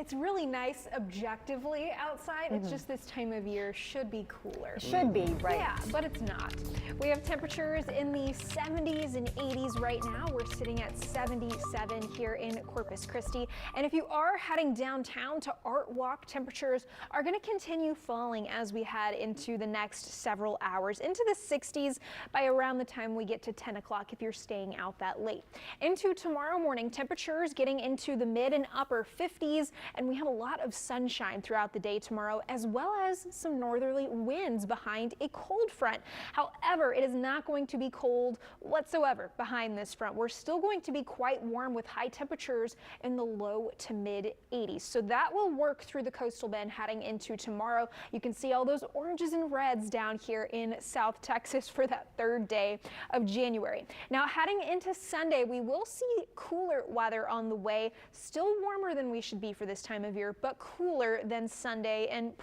it's really nice objectively outside. It's just this time of year should be cooler. Should be, right? Yeah, but it's not. We have temperatures in the 70s and 80s right now. We're sitting at 77 here in Corpus Christi. And if you are heading downtown to Art Walk, temperatures are going to continue falling as we head into the next several hours, into the 60s by around the time we get to 10 o'clock if you're staying out that late. Into tomorrow morning, temperatures getting into the mid and upper 50s, and we have a lot of sunshine throughout the day tomorrow, as well as some northerly winds behind a cold front. However, it is not going to be cold whatsoever behind this front. We're still going to be quite warm with high temperatures in the low to mid 80s. So that will work through the coastal bend heading into tomorrow. You can see all those oranges and reds down here in South Texas for that third day of January. Now heading into Sunday, we will see cooler weather on the way. Still warmer than we should be for this time of year, but cooler than Sunday and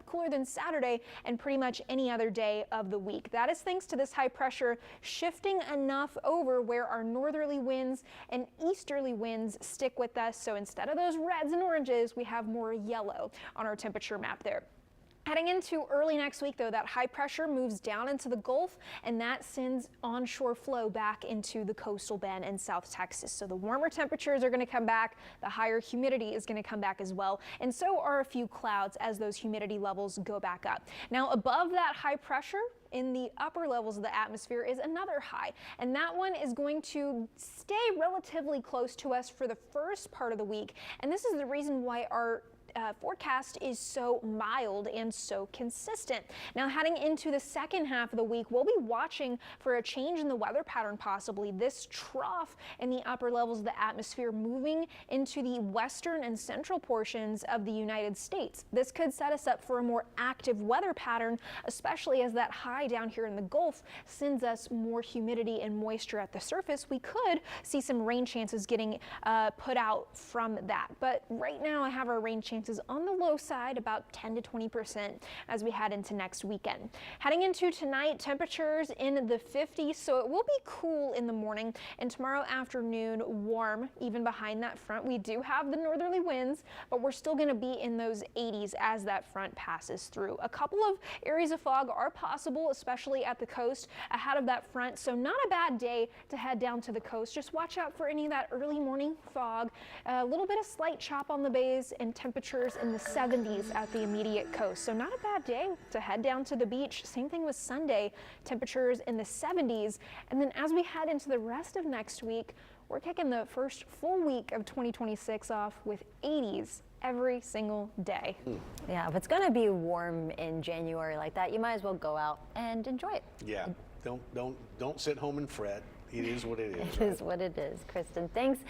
cooler than Saturday and pretty much any other day of the week. That is thanks to this high pressure shifting enough over where our northerly winds and easterly winds stick with us. So instead of those reds and oranges, we have more yellow on our temperature map there. Heading into early next week, though, that high pressure moves down into the Gulf, and that sends onshore flow back into the coastal bend in South Texas. So the warmer temperatures are going to come back, the higher humidity is going to come back as well, and so are a few clouds as those humidity levels go back up. Now, above that high pressure, in the upper levels of the atmosphere is another high, and that one is going to stay relatively close to us for the first part of the week, and this is the reason why our forecast is so mild and so consistent. Now heading into the second half of the week, we'll be watching for a change in the weather pattern, possibly this trough in the upper levels of the atmosphere moving into the western and central portions of the United States. This could set us up for a more active weather pattern, especially as that high down here in the Gulf sends us more humidity and moisture at the surface. We could see some rain chances getting put out from that, but right now I have our rain chances on the low side, about 10 to 20% as we head into next weekend. Heading into tonight, temperatures in the 50s, so it will be cool in the morning, and tomorrow afternoon warm even behind that front. We do have the northerly winds, but we're still going to be in those 80s as that front passes through. A couple of areas of fog are possible, especially at the coast ahead of that front, so not a bad day to head down to the coast. Just watch out for any of that early morning fog, a little bit of slight chop on the bays, and temperatures in the 70s at the immediate coast. So not a bad day to head down to the beach. Same thing with Sunday, temperatures in the 70s. And then as we head into the rest of next week, we're kicking the first full week of 2026 off with 80s every single day. Yeah, if it's going to be warm in January like that, you might as well go out and enjoy it. Yeah, don't sit home and fret. It is what it is. It is what it is. Kristen, thanks.